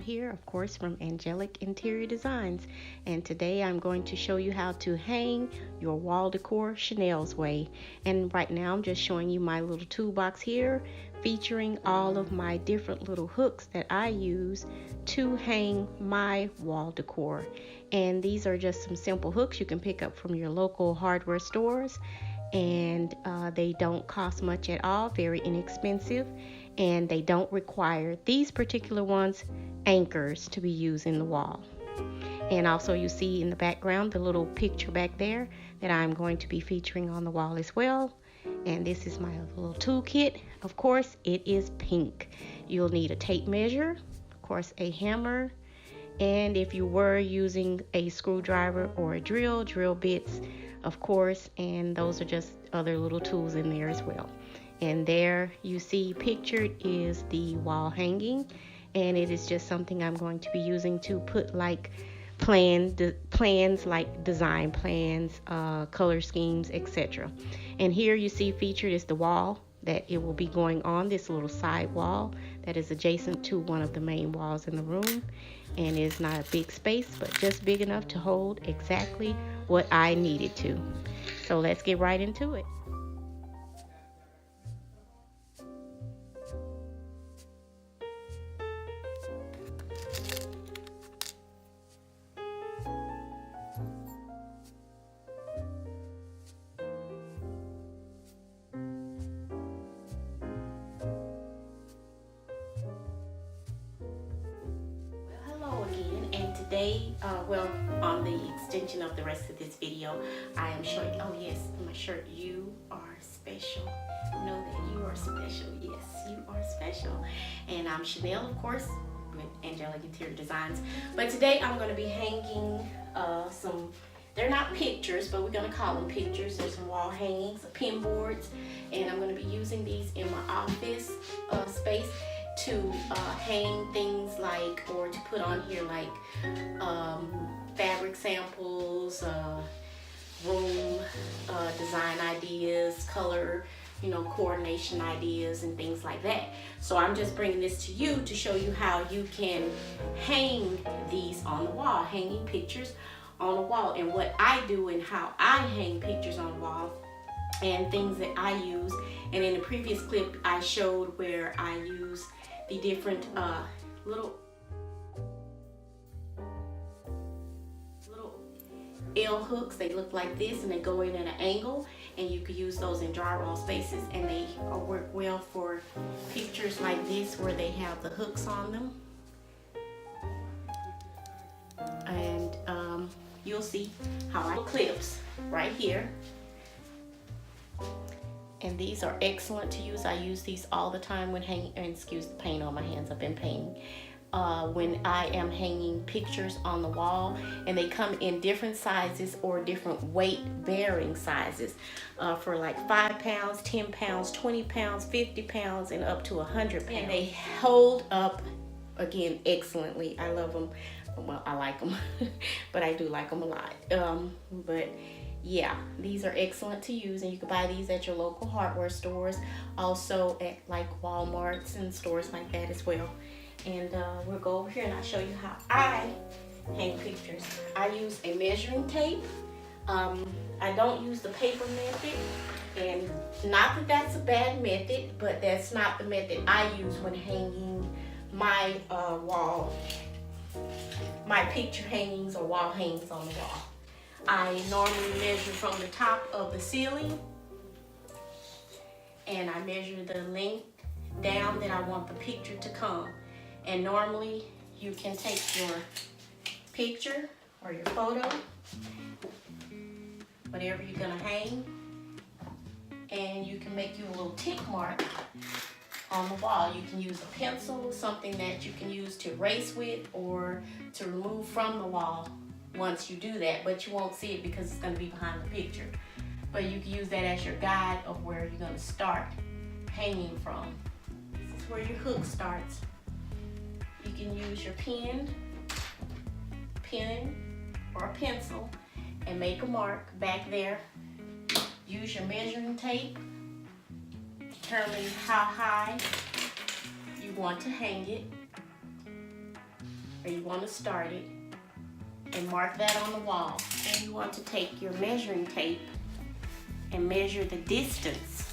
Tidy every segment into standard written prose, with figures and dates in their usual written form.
here, of course, from Angelic Interior Designs. And today I'm going to show you how to hang your wall decor Chanel's way. And right now I'm just showing you my little toolbox here, featuring all of my different little hooks that I use to hang my wall decor. And these are just some simple hooks you can pick up from your local hardware stores. And they don't cost much at all, very inexpensive, and they don't require, these particular ones, anchors to be used in the wall. And also you see in the background the little picture back there that I'm going to be featuring on the wall as well. And this is my little toolkit. Of course, it is pink. You'll need a tape measure, of course a hammer, and if you were using a screwdriver or a drill bits, of course, and those are just other little tools in there as well. And there you see pictured is the wall hanging, and it is just something I'm going to be using to put like plans like design plans, color schemes, etc. And here you see featured is the wall that it will be going on, this little side wall that is adjacent to one of the main walls in the room. And it's not a big space, but just big enough to hold exactly what I needed to. So let's get right into it. Today, on the extension of the rest of this video, I am showing, oh yes, my shirt, you are special. Know that you are special. Yes, you are special. And I'm Chanel, of course, with Angelic Interior Designs. But today I'm going to be hanging they're not pictures, but we're going to call them pictures. There's some wall hangings, pin boards, and I'm going to be using these in my office space to hang things like, or to put on here like fabric samples, room design ideas, color, coordination ideas and things like that. So I'm just bringing this to you to show you how you can hang these on the wall, hanging pictures on the wall, and what I do and how I hang pictures on the wall and things that I use. And in the previous clip I showed where I use the different little L hooks. They look like this and they go in at an angle, and you could use those in drywall spaces, and they work well for pictures like this where they have the hooks on them. And you'll see how I clips right here. And these are excellent to use. I use these all the time when hanging, and excuse the paint on my hands, I've been painting. When I am hanging pictures on the wall, and they come in different sizes or different weight bearing sizes for like 5 pounds, 10 pounds, 20 pounds, 50 pounds, and up to 100 pounds. And they hold up, again, excellently. I love them. Well, I like them, but I do like them a lot. But yeah, these are excellent to use, and you can buy these at your local hardware stores, also at like Walmarts and stores like that as well. And we'll go over here and I'll show you how I hang pictures. I use a measuring tape. I don't use the paper method, and not that that's a bad method, but that's not the method I use when hanging my my picture hangings or wall hangings on the wall. I normally measure from the top of the ceiling, and I measure the length down that I want the picture to come. And normally you can take your picture or your photo, whatever you're gonna hang, and you can make you a little tick mark on the wall. You can use a pencil, something that you can use to erase with or to remove from the wall once you do that, but you won't see it because it's going to be behind the picture. But you can use that as your guide of where you're going to start hanging from. This is where your hook starts. You can use your pen or a pencil and make a mark back there. Use your measuring tape. Determine how high you want to hang it. where you want to start it, and mark that on the wall. And you want to take your measuring tape and measure the distance,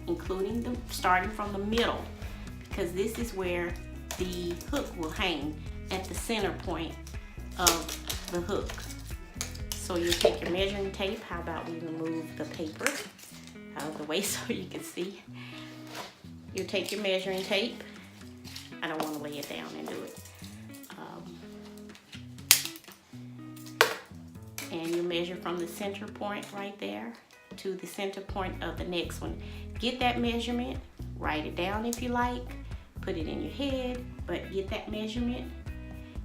including starting from the middle, because this is where the hook will hang, at the center point of the hook. So you'll take your measuring tape. How about we remove the paper out of the way so you can see? You'll take your measuring tape. I don't want to lay it down and do it. And you measure from the center point right there to the center point of the next one. Get that measurement, write it down if you like, put it in your head, but get that measurement.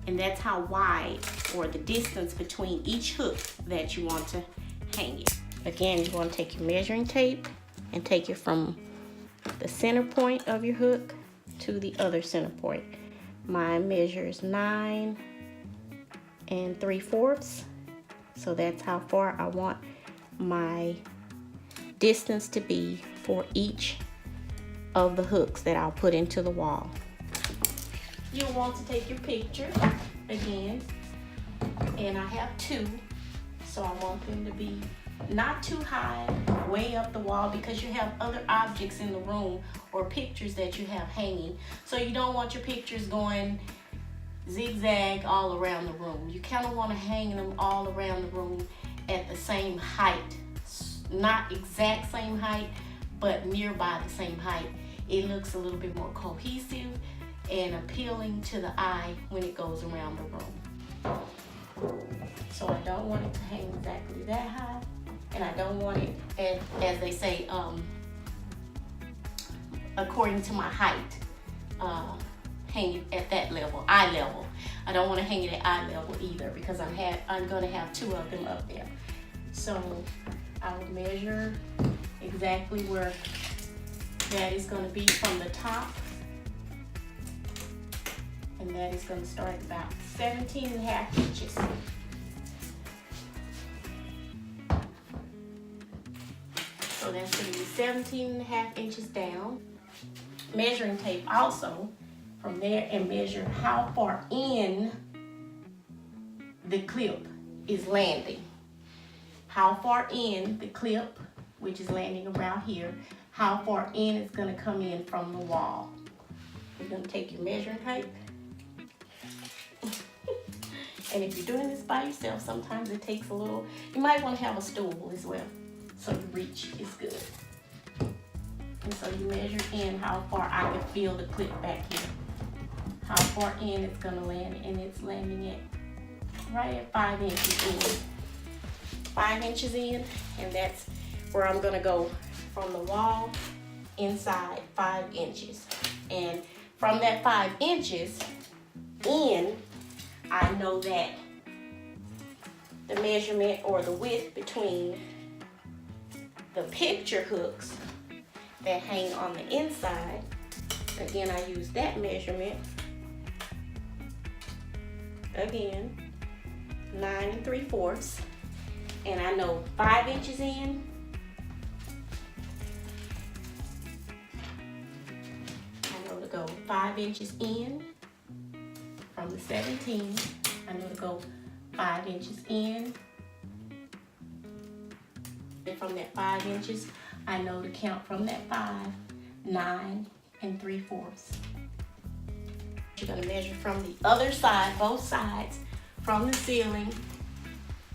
And that's how wide, or the distance between each hook that you want to hang it. Again, you want to take your measuring tape and take it from the center point of your hook to the other center point. Mine measures 9 3/4. So that's how far I want my distance to be for each of the hooks that I'll put into the wall. You'll want to take your picture again, and I have 2, so I want them to be not too high, way up the wall, because you have other objects in the room or pictures that you have hanging. So you don't want your pictures going zigzag all around the room. You kind of want to hang them all around the room at the same height. Not exact same height, but nearby the same height. It looks a little bit more cohesive and appealing to the eye when it goes around the room. So I don't want it to hang exactly that high, and I don't want it, as they say, according to my height, hang it at that level, eye level. I don't want to hang it at eye level either, because I'm going to have 2 of them up there. So I will measure exactly where that is going to be from the top, and that is going to start at about 17.5 inches. So that's going to be 17.5 inches down. Measuring tape also from there, and measure how far in the clip is landing. How far in the clip, which is landing around here, how far in it's going to come in from the wall. You're going to take your measuring tape. And if you're doing this by yourself, sometimes it takes a little, you might want to have a stool as well, so your reach is good. And so you measure in how far I can feel the clip back here. How far in it's going to land, and it's landing at right at 5 inches in. 5 inches in, and that's where I'm going to go from the wall inside 5 inches. And from that 5 inches in, I know that the measurement or the width between the picture hooks that hang on the inside, again, I use that measurement. Again, 9 3/4, and I know 5 inches in, I know to go 5 inches in from the 17. I know to go 5 inches in, and from that 5 inches, I know to count from that 5, 9 3/4. You're going to measure from the other side, both sides, from the ceiling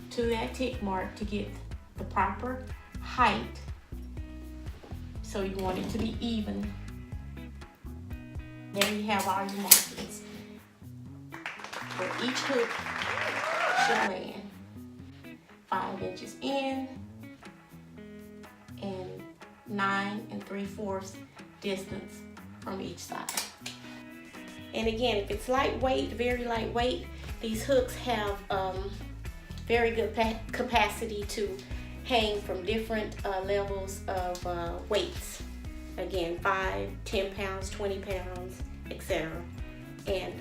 to that tick mark to get the proper height. So you want it to be even. There you have all your markings where each hook should land. 5 inches in and 9 3/4 distance from each side. And again, if it's lightweight, very lightweight, these hooks have very good capacity to hang from different levels of weights. Again, 5, 10 pounds, 20 pounds, etc. And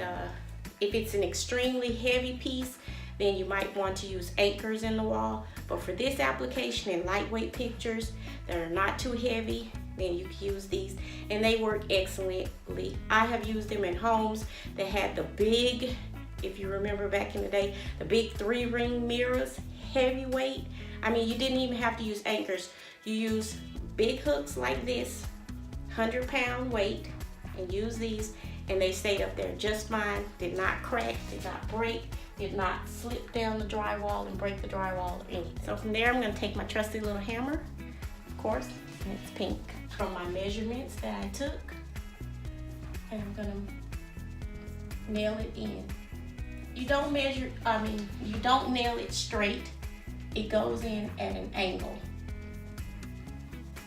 if it's an extremely heavy piece, then you might want to use anchors in the wall. But for this application and lightweight pictures that are not too heavy, then you can use these, and they work excellently. I have used them in homes that had the big if you remember back in the day, the big 3-ring mirrors, heavyweight. I mean, you didn't even have to use anchors. You use big hooks like this, 100-pound weight, and use these, and they stayed up there just fine. Did not crack, did not break, did not slip down the drywall and break the drywall or anything. So from there, I'm gonna take my trusty little hammer, of course, and it's pink, from my measurements that I took, and I'm gonna nail it in. You don't nail it straight. It goes in at an angle.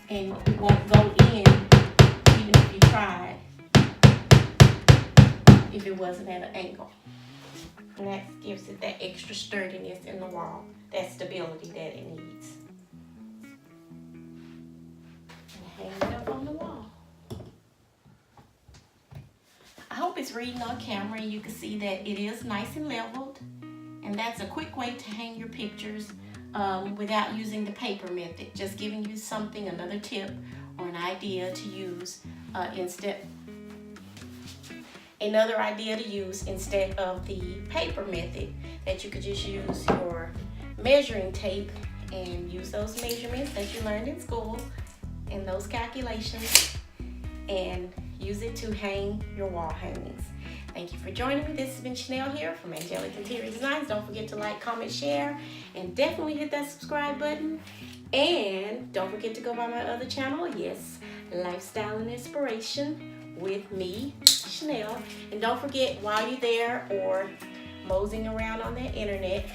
And it won't go in even if you tried, if it wasn't at an angle. And that gives it that extra sturdiness in the wall, that stability that it needs. And hang it up on the wall. I hope it's reading on camera and you can see that it is nice and leveled. And that's a quick way to hang your pictures without using the paper method. Just giving you something, another tip or an idea to use another idea to use instead of the paper method, that you could just use your measuring tape and use those measurements that you learned in school and those calculations and use it to hang your wall hangings. Thank you for joining me. This has been Chanel here from Angelic Interior Designs. Don't forget to like, comment, share, and definitely hit that subscribe button. And don't forget to go by my other channel, yes, Lifestyle and Inspiration with me, Chanel. And don't forget, while you're there or moseying around on the internet,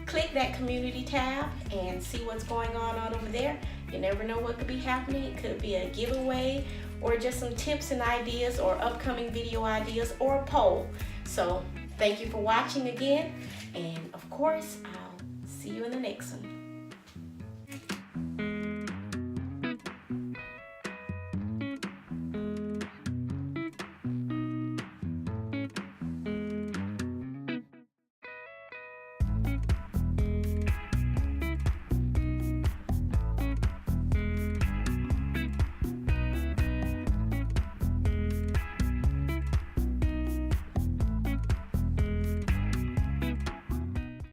click that community tab and see what's going on over there. You never know what could be happening. It could be a giveaway or just some tips and ideas or upcoming video ideas or a poll. So thank you for watching again. And of course, I'll see you in the next one.